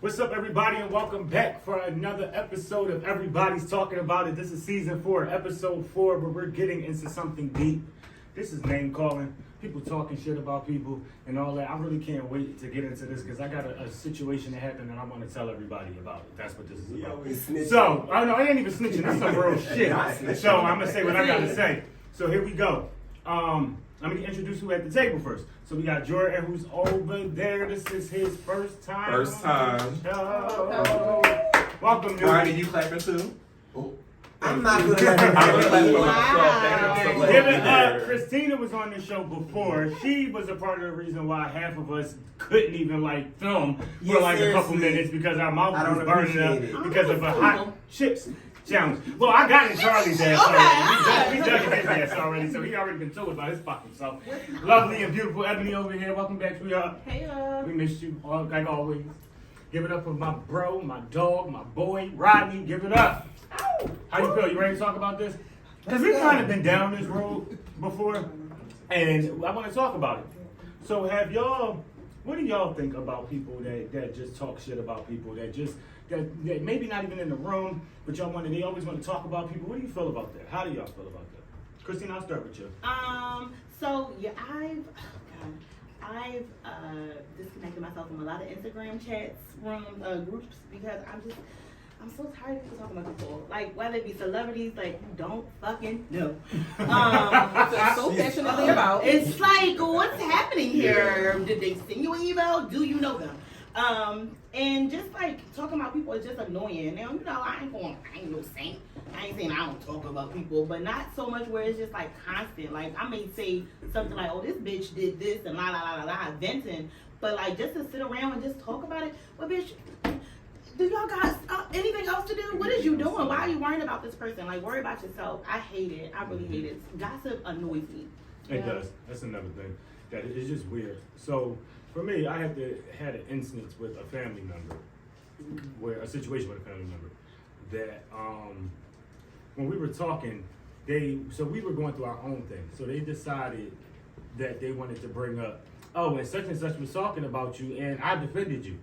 What's up, everybody, and welcome back for another episode of Everybody's Talking About It. This is season 4, episode 4, where we're getting into something deep. This is name calling, people talking shit about people, and all that. I really can't wait to get into this because I got a situation that happened and I want to tell everybody about it. That's what this is about. So, I know, I ain't even snitching. This is some real shit. So, I'm going to say what I got to say. So, here we go. Let me introduce who at the table first. So we got Jordan, who's over there. This is his first time. First time. Welcome, dude. Marty, you clapping too? Oh. I'm not going to let her Wow. Give it up. Christina was on the show before. She was a part of the reason why half of us couldn't even film for a couple minutes because our mouth was burning up because of a hot chips challenge. Well, I got in Charlie's ass already. We dug in his ass already, so he already been told about his fucking self. Lovely and beautiful Ebony over here. Welcome back, sweetheart. Hey, we missed you, like always. Give it up for my bro, my dog, my boy, Rodney. Give it up. Ow. How you feel? You ready to talk about this? Because we've kind of been down this road before, and I want to talk about it. So what do y'all think about people that just talk shit about people, that maybe not even in the room, but they always want to talk about people? What do you feel about that? How do y'all feel about that? Christine, I'll start with you. So yeah, I've disconnected myself from a lot of Instagram chats, rooms, groups because I'm so tired of people talking about people. Like, whether it be celebrities, like, you don't fucking know. They're so passionately about. It's like, what's happening here? Did they send you an email? Do you know them? And just like talking about people is just annoying. Now, I ain't no saint. I ain't saying I don't talk about people, but not so much where it's just like constant. Like, I may say something like, oh, this bitch did this and la la la la la, venting. But like, just to sit around and just talk about it, well, bitch, do y'all guys anything else to do? What is you doing? Why are you worrying about this person? Like, worry about yourself. I hate it. I really hate it. Gossip annoys me. It does. That's another thing. That it's just weird. So for me, I had an instance with a family member, a situation with a family member, that when we were talking, so we were going through our own thing. So they decided that they wanted to bring up, oh, and such was talking about you, and I defended you.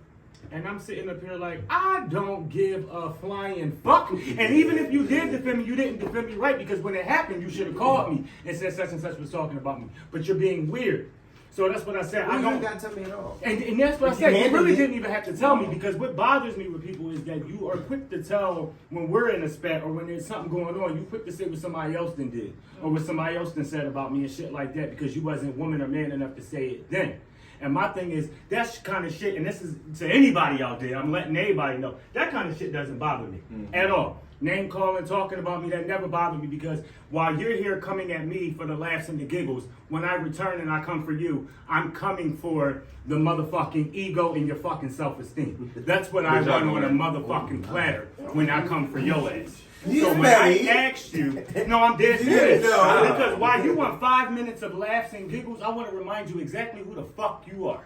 And I'm sitting up here like, I don't give a flying fuck. And even if you did defend me, you didn't defend me right, because when it happened, you should have called me and said such and such was talking about me. But you're being weird. So that's what I said. You don't got to tell me at all. And that's what I said. You really didn't even have to tell me, because what bothers me with people is that you are quick to tell when we're in a spat or when there's something going on. You quick to say what somebody else done did or what somebody else done said about me and shit like that, because you wasn't woman or man enough to say it then. And my thing is, that kind of shit, and this is to anybody out there, I'm letting everybody know, that kind of shit doesn't bother me at all. Name calling, talking about me, that never bothered me, because while you're here coming at me for the laughs and the giggles, when I return and I come for you, I'm coming for the motherfucking ego and your fucking self-esteem. That's what I want on a motherfucking platter when I come for your ass. So when I asked you, no, I'm dead serious. Because while you want 5 minutes of laughs and giggles, I want to remind you exactly who the fuck you are.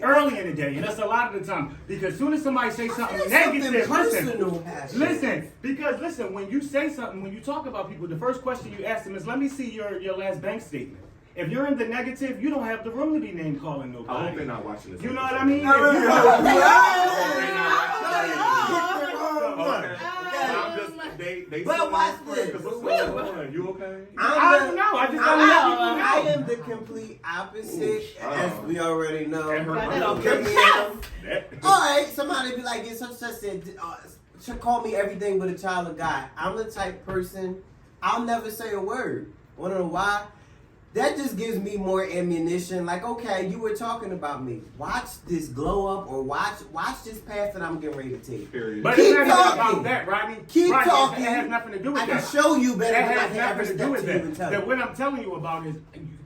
Early in the day, and that's a lot of the time. Because as soon as somebody say something negative, listen, when you say something, when you talk about people, the first question you ask them is, let me see your last bank statement. If you're in the negative, you don't have the room to be name calling nobody. I hope they're not watching this. You know what I mean? But watch this. You okay? I don't know. I just don't know. I am the complete opposite, as we already know. Alright, somebody be like, such said, should call me everything but a child of God. I'm the type person, I'll never say a word. Wanna know why? That just gives me more ammunition. Like, okay, you were talking about me. Watch this glow up, or watch this path that I'm getting ready to take. Period. But keep it's not talking. about that, Rodney. Keep Rodney, talking. It has nothing to do with I that. can show you better than I That can has ever nothing to step do with to you and tell that. you. What I'm telling you about is,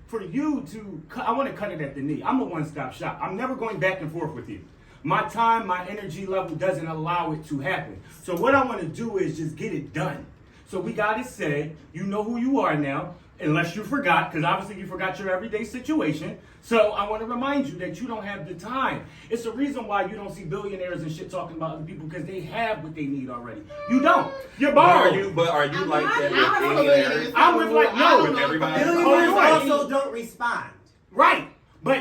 for you to, I want to cut it at the knee. I'm a one-stop shop. I'm never going back and forth with you. My time, my energy level doesn't allow it to happen. So what I want to do is just get it done. So we got it said. You know who you are now. Unless you forgot, because obviously you forgot your everyday situation. So I want to remind you that you don't have the time. It's the reason why you don't see billionaires and shit talking about other people, because they have what they need already. You don't. You're borrowed. But are you like that with billionaires? I was like, no. With everybody. Billionaires also don't respond. Right. But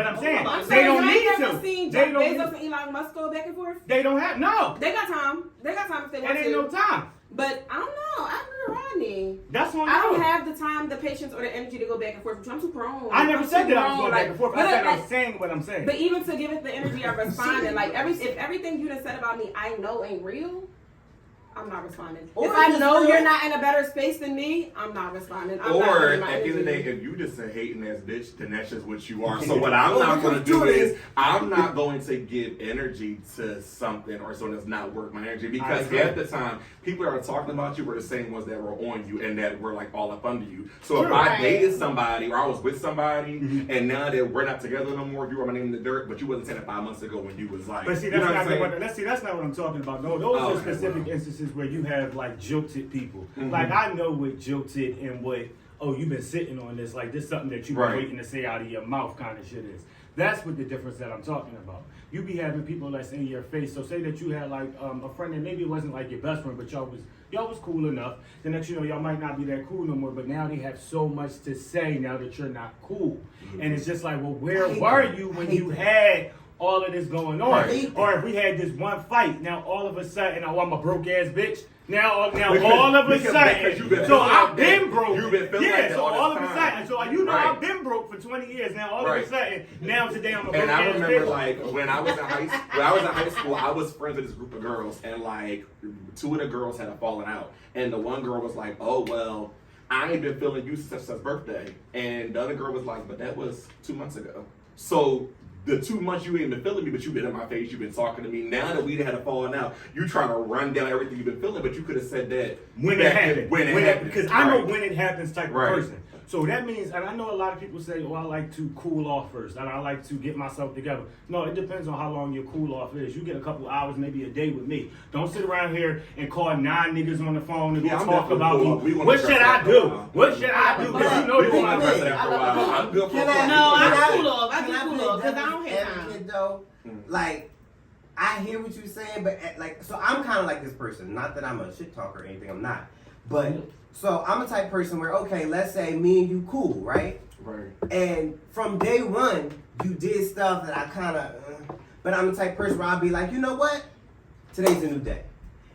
I'm saying I'm they sorry, don't you need ain't never to. seen They Jeff don't. Bezos and Elon Musk go back and forth? They don't have no. They got time. They got time if they It want ain't to. no time. But I don't know. I agree with Rodney. That's on I don't you. have the time, the patience, or the energy to go back and forth with you. I'm too grown. I never I'm said too that I was grown, going back and forth. I but said I like- was saying what I'm saying. But even to give it the energy of responding, like if everything you done said about me, I know ain't real. I'm not responding. Or If I just know real- you're not in a better space than me, I'm not responding. I'm not Or giving my at the end of the day, energy. if you just a hating ass bitch, then that's just what you are. So what I'm not we going to can do do is this. I'm not going to give energy to something or something that's not worth my energy, because agree. half the time people that are talking about you were the same ones that were on you and that were like all up under you. So if True. I Right. dated somebody or I was with somebody Mhm. and now that we're not together no more, you were my name in the dirt, but you wasn't saying it 5 months ago when you was like, But see, you that's know what not I'm saying? that's not what I'm talking about. No, those Oh, are okay, specific well. instances where you have like jilted people. Mhm. Like I know what jilted and what you've been sitting on this, like this something that you've been Right. waiting to say out of your mouth kind of shit is. That's what the difference that I'm talking about. You be having people that's in your face. So say that you had like a friend that maybe it wasn't like your best friend, but y'all was cool enough. The next you know y'all might not be that cool no more, but now they have so much to say now that you're not cool. And it's just like, well, where I hate were that. you I when hate you that. had all of this going on? I hate Or that. if we had this one fight, now all of a sudden, oh, I'm a broke ass bitch. Now Because- all of a because you've sudden, been so feeling I've like been that. broke. You've been feeling yeah, like that so all this all of a time. sudden, so you know Right. I've been broke for 20 years. Now all of Right. a sudden, now today I'm a broke And I ass remember, bitch. like, when I was in high school, I was friends with this group of girls, and like 2 of the girls had a falling out, and the one girl was like, "Oh well, I ain't been feeling you since such birthday," and the other girl was like, "But that was 2 months ago." So the 2 months you ain't been feeling me, but you've been in my face, you've been talking to me. Now that we had a falling out, you trying to run down everything you've been feeling, but you could have said that when it back happened. When it happened. Because I know Right. when it happens type Right. of person. So that means, and I know a lot of people say, oh, I like to cool off first, and I like to get myself together. No, it depends on how long your cool off is. You get a couple hours, maybe a day with me. Don't sit around here and call 9 niggas on the phone and Yeah, go I'm talk definitely about cool. me. We wanna What should address I that for a do? while. What should I do? Because you know we you want to want address to. that after a I love while. I'm good for Can a I- couple No, years. I cool off. I Can do I cool play off because I don't devil's have time. advocate, though? Like, I hear what you're saying, but like, so I'm kind of like this person. Not that I'm a shit talker or anything. I'm not. But so I'm a type person where, okay, let's say me and you cool, right? Right. And from day one, you did stuff that I kind of, but I'm the type person where I'll be like, you know what? Today's a new day.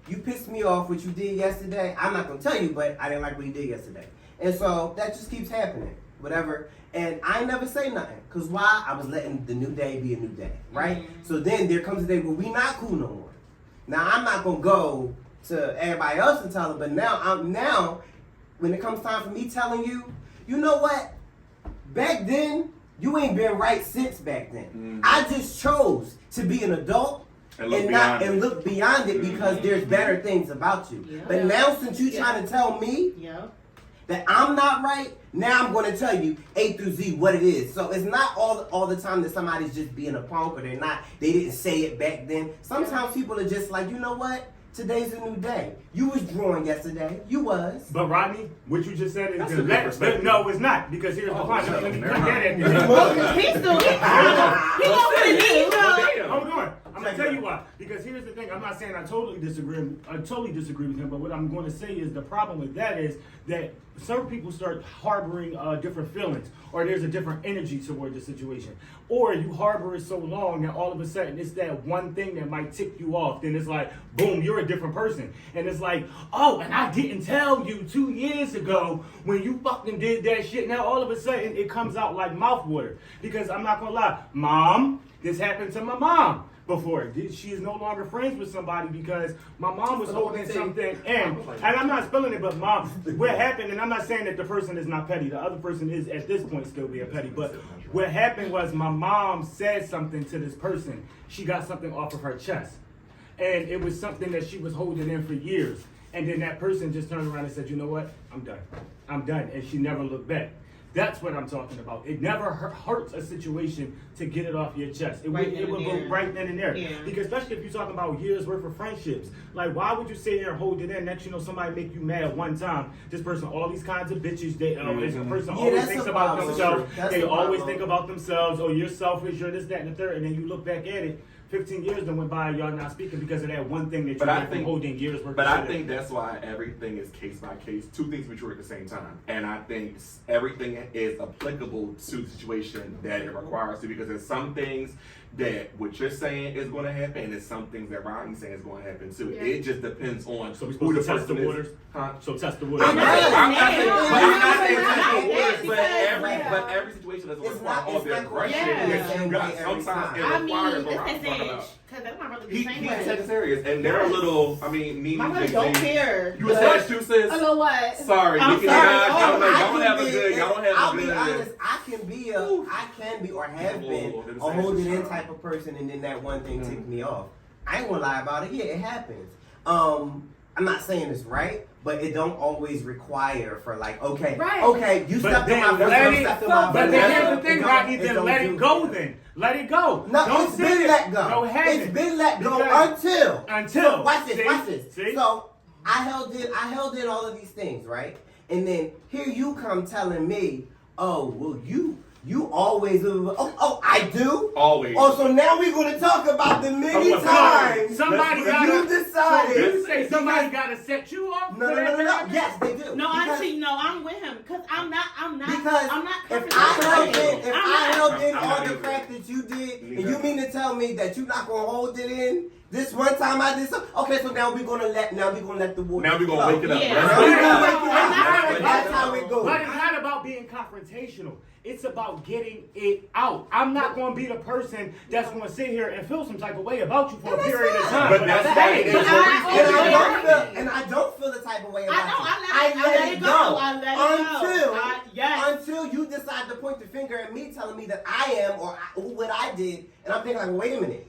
You pissed me off what you did yesterday. I'm not gonna tell you, but I didn't like what you did yesterday. And so that just keeps happening, whatever. And I never say nothing, cause why? I was letting the new day be a new day, right? Mhm. So then there comes a day where we not cool no more. Now I'm not gonna go to everybody else and tell them, but now when it comes time for me telling you, you know what? Back then, you ain't been right since back then. Mhm. I just chose to be an adult And look and beyond not and it. look beyond it because there's better things about you. Yeah. But now since you Yeah. trying to tell me Yeah. that I'm not right, now I'm going to tell you A through Z what it is. So it's not all the time that somebody's just being a punk or they didn't say it back then. Sometimes people are just like, you know what? Today's a new day. You was drawing yesterday. You was. But Rodney, what you just said is That's the a good perspective. no, it's not, because here's the Oh, point. so, Let me never put that mind. at the end. He's still he won't put it in. Hold on. I'm gonna tell you why. Because here's the thing. I'm not saying I totally disagree with him. But what I'm going to say is the problem with that is that some people start harboring different feelings, or there's a different energy toward the situation, or you harbor it so long that all of a sudden it's that one thing that might tick you off. Then it's like, boom, you're a different person, and it's like, oh, and I didn't tell you 2 years ago when you fucking did that shit. Now all of a sudden it comes out like mouthwater. Because I'm not gonna lie, Mom, this happened to my mom before. She is no longer friends with somebody because my mom was holding something in. And I'm not spelling it, but Mom, what happened, and I'm not saying that the person is not petty. The other person is at this point still being petty. But what happened was my mom said something to this person. She got something off of her chest. And it was something that she was holding in for years. And then that person just turned around and said, you know what? I'm done. I'm done. And she never looked back. That's what I'm talking about. It never hurts a situation to get it off your chest. It will go right then and there. Yeah. Because especially if you're talking about years worth of friendships. Like, why would you sit here and hold it in? Next, you know, somebody make you mad one time. This person, all these kinds of bitches, this person Yeah, always that's thinks a about problem. themselves. That's They a always problem. think about themselves. Oh, you're selfish, you're this, that, and the third. And then you look back at it 15 years done went by and y'all not speaking because of that one thing that you But I did from think- holding years worth But of I shit think in. that's why everything is case by case. Two things be true at the same time. And I think everything is applicable to the situation that it requires to, because there's some things that what you're saying is going to happen, and there's some things that Ronnie's saying is going to happen too. Yeah. It just depends on So we who the supposed to test person the is. waters? Huh? So test the waters. I'm not saying, I'm not saying, No, but I'm not saying no, test the no, waters, no, but because- every situation doesn't It's require not- all it's the not aggression Yeah. that you got. Every Sometimes time. it I mean, requires it's what I'm talking Sagittarius, about. because that's not really He, the same he's way. Sagittarius, and they're a little. I mean, me My and brother Jay-Z. don't care. You a Sag too, sis? I know what. Sorry, I'm Nicki sorry. Minaj. I don't know. I Y'all don't can have a be- good. Y'all don't have I'll a be good. honest. I can be or have been Whoa, them a Sags hold it is in strong. type of person, and then that one thing ticked me off. I ain't gonna lie about it. Yeah, it happens. I'm not saying it's right, but it don't always require for like, okay, Right. okay, you But stepped on then my let foot, it- stepped on my But foot. then here's the It thing, don't- Rocky, it then don't let do it go that. then. Let it go. No, Don't it's sit been there. let go. Go ahead. It's been let go Because- until. Until. Watch this. See? Watch this. See? So I held in all of these things, right? And then here you come telling me, oh, well, you always. I do. Always. Oh, so now we're gonna talk about the many Oh, well, times somebody when gotta- you decided. So you say somebody gotta set you off? No. Yes, they do. No, Because- actually, no, I'm with him because I'm not Because I'm not if confident. I held in I'm all not the either. crap that you did, and Neither. you mean to tell me that you're not gonna hold it in? This one time I did something. Okay, so now we're gonna let the water. Now we gonna flow. wake it up. Yeah. Let's Now wake we it gonna up. wake it up. That's That's how it goes. But it's not about being confrontational. It's about getting it out. I'm not going to be the person that's going to sit here and feel some type of way about you for a And that's period of fine. time. But that's why it is. But And I don't feel the type of way about I know, you. I let it go. I let it go. Yes. Until you decide to point the finger at me, telling me that I am or what I did, and I'm thinking like, wait a minute.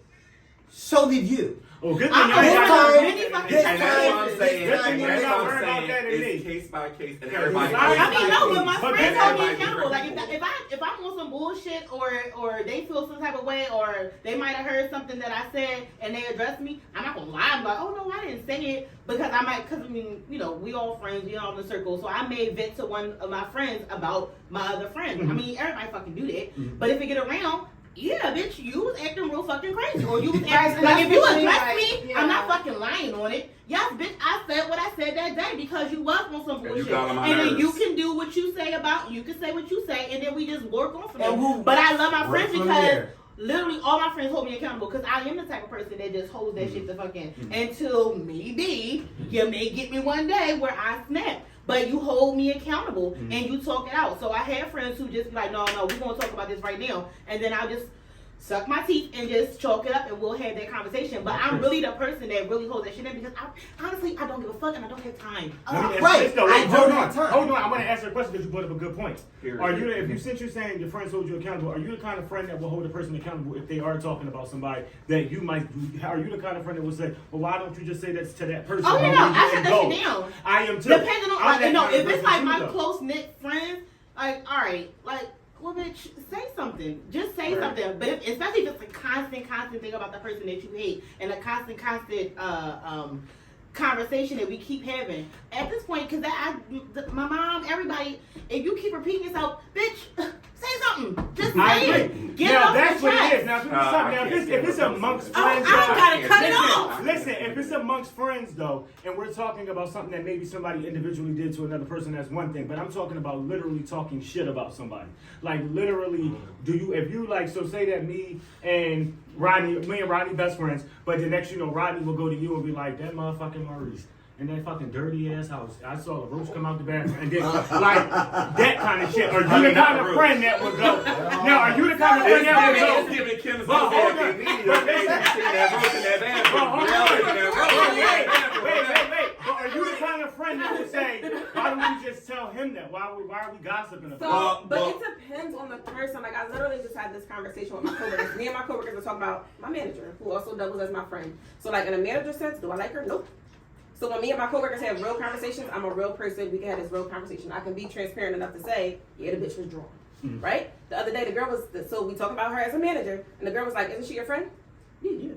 So did you? Oh, good thing I'm y'all ain't this got time- many fucking this And that's what I'm time- saying. this time And you that's never what heard I'm about saying. that in It's me. case by case, and Yeah, everybody. I I mean, no, but my But friends then hold me everybody accountable. Like different. if I'm on some bullshit or they feel some type of way or they might have heard something that I said and they address me, I'm not gonna lie. I'm like, oh no, I didn't say it because I mean, you know, we all friends, we all in the circle. So I may vent to one of my friends about my other friend. I mean, everybody fucking do that. But if it get around. Yeah, bitch, you was acting real fucking crazy. Or you was acting like if you address me, I'm not fucking lying on it. Yes, bitch, I said what I said that day because you was on some And you bullshit. got on my And then nerves. you can do what you say you can say what you say, and then we just work on from And it. we'll But I love my work friends from because there. literally all my friends hold me accountable because I am the type of person that just holds that shit the fucking until maybe you may get me one day where I snap. But you hold me accountable and you talk it out. So I have friends who just be like, no, we're gonna talk about this right now, and then I'll just suck my teeth and just chalk it up and we'll have that conversation. But I'm really the person that really holds that shit in because honestly I don't give a fuck and I don't have time. Let me ask Right. you this, though. I Hold don't on. have time. Hold on. I want to ask you a question because you brought up a good point. Period. Are you, if you since you're saying your friends hold you accountable, are you the kind of friend that will hold a person accountable if they are talking about somebody that you might? Are you the kind of friend that will say, well, why don't you just say that to that person? Oh yeah, no, How will you I shut and that go? shit down. I am too. Depending on, I'm like, that you know, kind of if it's person like too, my though. close knit friends, like, all right, like, well, bitch, say something. Just say Right. something. But especially if it's a constant thing about the person that you hate and a constant conversation that we keep having. At this point, because my mom, everybody, if you keep repeating yourself, bitch, say something. Just I say agree. it. Get it Now off that's your what chest. it is. Now, if it's amongst Oh, friends, I don't gotta cut it listen, off. Listen, if it's amongst friends though, and we're talking about something that maybe somebody individually did to another person, that's one thing. But I'm talking about literally talking shit about somebody. Like literally, if you like, so say that me and Rodney best friends, but the next Rodney will go to you and be like, that motherfucking Maurice. In that fucking dirty ass house, I saw the roach come out the bathroom, and then like that kind of shit. Are you the kind of friend that would go? Now, are you the kind of friend that would go? It's giving Kim's But hold on. that they need. Okay, you see that roach in that bathroom. Wait. But are you the kind of friend that would say, why don't we just tell him that? Why are we gossiping about So, but it depends on the person. Like, I literally just had this conversation with my coworkers. Me and my coworkers were talking about my manager, who also doubles as my friend. So, like, in a manager sense, do I like her? Nope. So when me and my coworkers have real conversations, I'm a real person. We can have this real conversation. I can be transparent enough to say, yeah, the bitch was drawn, right? The other day, the girl was, so we talking about her as a manager, and the girl was like, isn't she your friend? Yeah.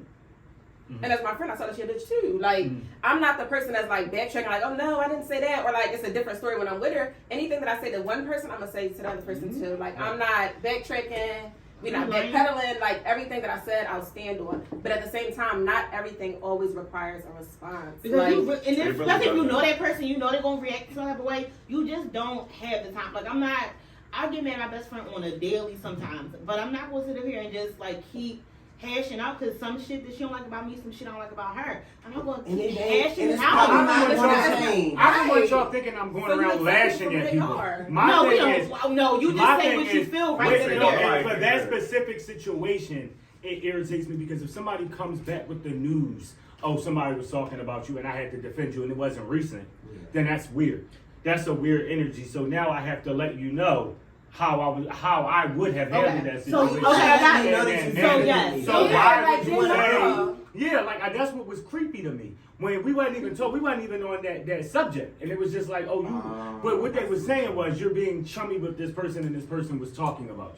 And as my friend, I saw that she a bitch too. Like, I'm not the person that's like backtracking, like, oh no, I didn't say that, or like it's a different story when I'm with her. Anything that I say to one person, I'm gonna say to the other person too. Like, I'm not backtracking We're not backpedaling. Like everything that I said, I'll stand on. But at the same time, not everything always requires a response. Because like, and then, especially if you know that person, you know they're gonna react some type of way. You just don't have the time. Like I'm not. I get mad at my best friend on a daily sometimes, but I'm not gonna sit up here and just like keep hashing out because some shit that she don't like about me, some shit I don't like about her. I'm not gonna keep hashing it's out. probably I not don't gonna want change. I don't want y'all thinking I'm going So you around accept lashing people at they people. are. My No, we thing is, don't. No, you my just say thing what you is, feel with- right to the no, day. for that specific situation, it irritates me because if somebody comes back with the news, oh, somebody was talking about you and I had to defend you and it wasn't recent, then that's weird. That's a weird energy. So now I have to let you know how I would have handled that So, situation. okay, I got you. And- So, yes. So Yeah, why like, would you you say? know. Yeah, like that's what was creepy to me when we wasn't even on that subject, and it was just like, oh, you. But what they were saying was you're being chummy with this person, and this person was talking about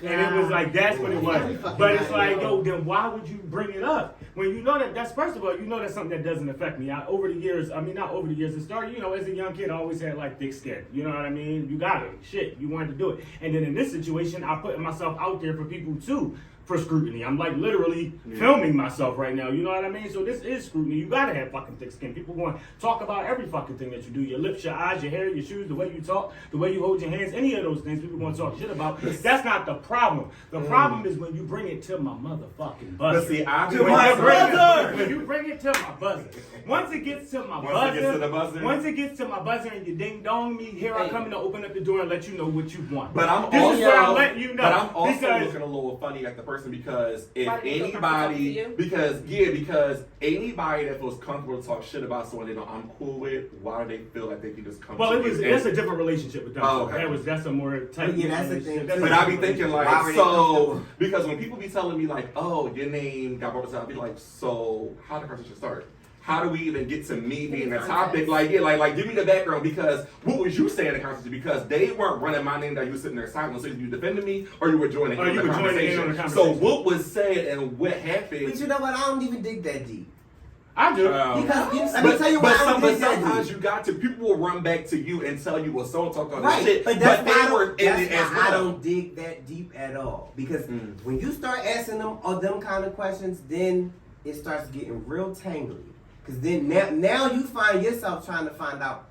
you, and it was like that's what it was. But it's like, yo, then why would you bring it up when you know that's first of all, you know that's something that doesn't affect me. Over the years, I mean not over the years, it started. You know, as a young kid, I always had like thick skin. You know what I mean? You got it. Shit, you wanted to do it, and then in this situation, I put myself out there for people too. For scrutiny. I'm like literally filming myself right now. You know what I mean? So this is scrutiny. You gotta have fucking thick skin. People want to talk about every fucking thing that you do. Your lips, your eyes, your hair, your shoes, the way you talk, the way you hold your hands, any of those things people want to talk shit about. That's not the problem. The problem is when you bring it to my motherfucking buzzer. But see, I To my buzzer! When you bring it to my buzzer. Once it gets to my Once it gets to the buzzer. once it gets to my buzzer and you ding dong me, here I come to open up the door and let you know what you want. But I'm this also, is where I'm letting you know. But I'm also because looking a little funny at the person because if Why do you feel comfortable anybody, to you? because anybody that feels comfortable to talk shit about someone they know I'm cool with, why do they feel like they can just come? well, to it was you that's and- a different relationship with them. Oh, okay. That's a more tight. Yeah, that's the relationship. thing, That's too. a But I be different thinking relationship. Why like, were they so comfortable? because when people be telling me like, oh, your name got brought up, I'll be like, so how the conversation start? How do we even get to me being the topic? Like, yeah, like give me the background because what was you saying in the conversation? Because they weren't running my name that you were sitting there silent. So you defended me or you were joining in on the conversation. So what was said and what happened? But you know what? I don't even dig that deep. I do. Because let me tell you why I don't but dig that sometimes deep. you got to. People will run back to you and tell you, well, so talk all Right, this shit. but that's they why, were in it as I well. don't dig that deep at all. Because when you start asking them kind of questions, then it starts getting real tangly. Because then now you find yourself trying to find out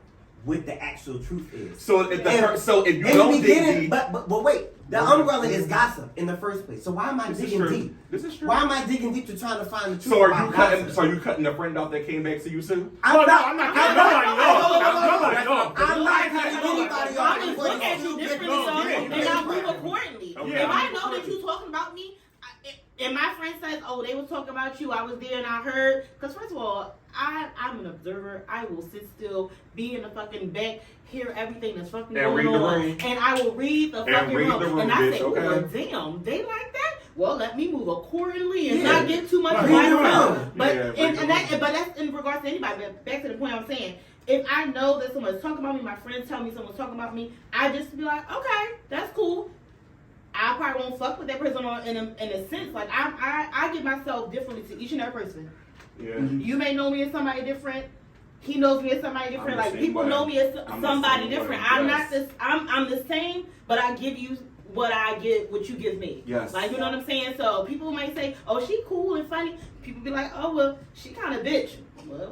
what the actual truth is. So if you in don't the dig beginning, deep, but wait, the umbrella is gossip in the first place. So why am I this is digging true. deep? This is true. Why am I digging deep to trying to find the truth? So are about you cutting? gossip? So are you cutting the friend off that came back to you soon? I'm not cutting nobody off. I'm not cutting anybody off. I just look at you differently, so, and I move accordingly. Okay. If I know that you talking about me, and my friend says, "Oh, they was talking about you," I was there and I heard. Because first of all, I'm an observer. I will sit still, be in the fucking back, hear everything that's fucking And going read the on, room. and I will read the And fucking read the room, and I say, bitch, okay. "Oh, damn, they like that." Well, let me move accordingly and Yeah. not get too much Right. of my Read the own. room. But Yeah, but that's in regards to anybody. But back to the point I'm saying. If I know that someone's talking about me, my friends tell me someone's talking about me, I just be like, okay, that's cool. I probably won't fuck with that person in a sense. Like I give myself differently to each and every person. Yeah. You may know me as somebody different. He knows me as somebody different. I'm the Like same people way. know me as I'm the somebody same different. way, I'm yes. not this. I'm the same, but I give you what I get, what you give me. Yes. Like you know what I'm saying. So people might say, "Oh, she cool and funny." People be like, "Oh, well, she kind of bitch." Well,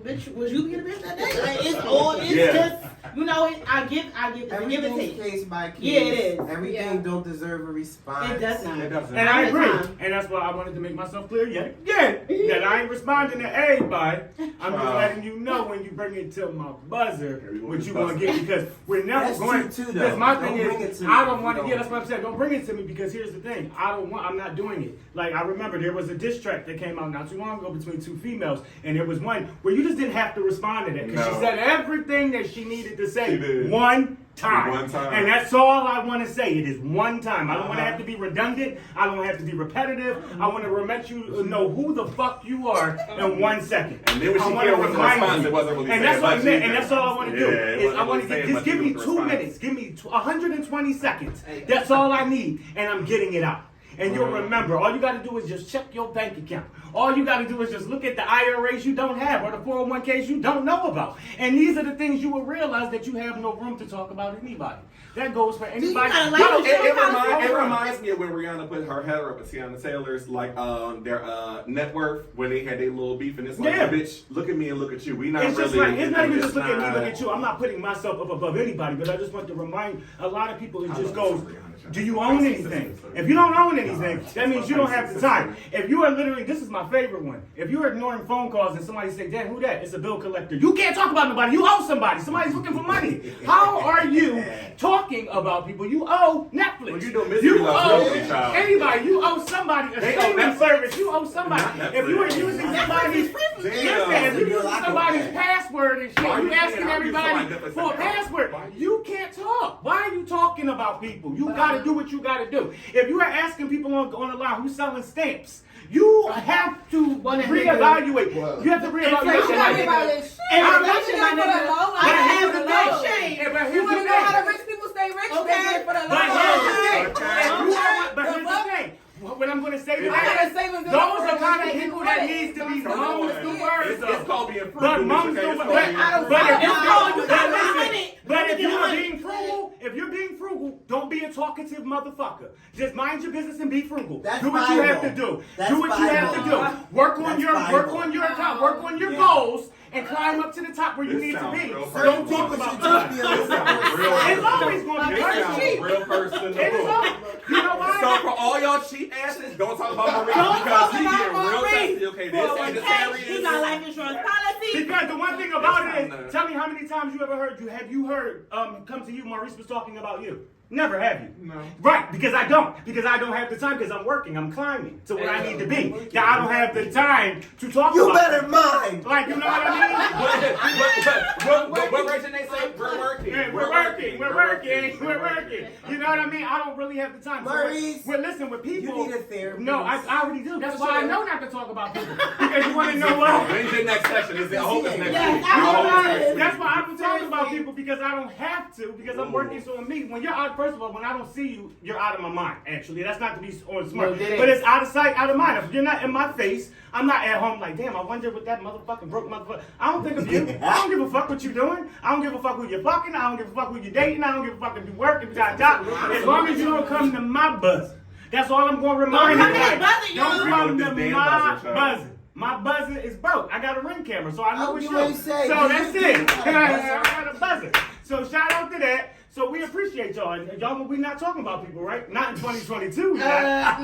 bitch, was you being a bitch that day? Like, it's Yeah. just, you know, I give, it's a give and Everything's take. case by case. Yeah, it is. Everything Yeah. don't deserve a response. It does not. It doesn't. And I All the agree. time. And that's why I wanted to make myself clear yet again that I ain't responding to everybody. I'm just letting you know when you bring it to my buzzer what you gonna get because we're never That's going. true, too, Because though. my Don't thing bring it is, to me I don't if want you to. Yeah, don't. that's what I'm saying. Don't bring it to me because here's the thing. I'm not doing it. Like I remember there was a diss track that came out not too long ago between two females, and there was one where you just didn't have to respond to that because she No. said everything that she needed to say She did. one time. One time. And that's all I want to say. It is one time. I don't want to have to be redundant. I don't have to be repetitive. I want to let you know who the fuck you are in 1 second. And then when I she wanna heard what the remind response, you. it wasn't really And saying that's what I much meant. either. And that's all I want to do. Yeah, it Is wasn't I want really to saying just much give me with the 2 response. minutes. Give me 120 seconds. That's all I need, and I'm getting it out. and you'll remember. All you got to do is just check your bank account. All you got to do is just look at the IRAs you don't have or the 401ks you don't know about. And these are the things you will realize that you have no room to talk about anybody. That goes for anybody. It reminds me of when Rihanna put her header up at Tiana Taylor's their net worth when they had their little beef, and it's like, bitch, look at me and look at you. We not it's really. Just like, it's not even just look at me, look at you. I'm not putting myself up above anybody, but I just want to remind a lot of people. It just goes. Do you own anything? If you don't own anything, that means you don't have the time. If you are literally, this is my favorite one. If you're ignoring phone calls and somebody say, "Dad, who that?" It's a bill collector. You can't talk about nobody. You owe somebody. Somebody's looking for money. How are you talking about people? You owe Netflix. Well, you owe anybody. You owe somebody a streaming service. You owe somebody. If you are using somebody's, if you're using somebody's password and shit, you asking everybody for a password. You can't talk. Why are you talking about people? You gotta do what you gotta do. If you are asking people on the line who's selling stamps, you have to reevaluate. You have to reevaluate. You want to know how the rich people stay rich? Okay. But here's the thing. What I'm going to say to that, those are kind of people that needs to be mums the words of. It's called being frugal. But mums the But if you're being frugal, don't be a talkative motherfucker. Just mind your business and be frugal. Do what you have to do. Do what you have to do. Work on your account. Work on your goals. And climb up to the top where you need to be. Don't talk about that. It's always going to be real person. You know why? So for all y'all cheap asses, don't talk about Maurice because he get real testy. Okay, this ain't the serious. He got life insurance policy. Because the one thing about it is, tell me how many times you ever heard come to you, Maurice was talking about you. Never have you. No. Right, because I don't. Because I don't have the time because I'm working. I'm climbing to where I need to be. Now I don't have the time to talk about you better mind. Like, you know what I mean? What version they say? We're working. We're working. You know what I mean? I don't really have the time. Maurice, listen, with people. you need a therapist. No, I already do. That's why I know not to talk about people. Because you want to know what? When's your next session? I hope it's next week. That's why I don't talk about people because I don't have to. Because I'm working so on me. When you're out, first of all, when I don't see you, you're out of my mind. Actually, that's not to be on smart, but it's out of sight, out of mind. If you're not in my face, I'm not at home like, damn, I wonder what that motherfucking broke motherfucker. I don't think of you. I don't give a fuck what you're doing. I don't give a fuck who you're fucking. I don't give a fuck who you're dating. I don't give a fuck if you work, if you got a job. As long as you don't come to my buzz. That's all I'm going to remind you. Don't come to my buzzer. My buzzer is broke. I got a Ring camera, so I know it's you. So that's it. I got a buzzer. So shout out to that. So we appreciate y'all. And y'all, we not talking about people, right? Not in 2022. Not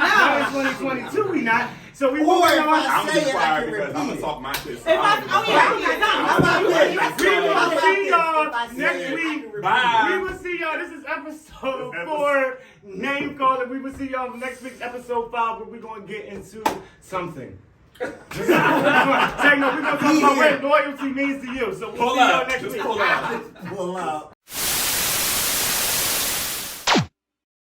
in 2022, we not. So we moving on. I'm gonna be quiet because I'm gonna talk my shit. We will see y'all next week. Bye. We will see y'all. This is episode 4. Name calling. We will see y'all next week's episode 5 where we're gonna get into something. We're gonna talk about what loyalty means to you. So we'll see y'all next week. Pull out. Pull out.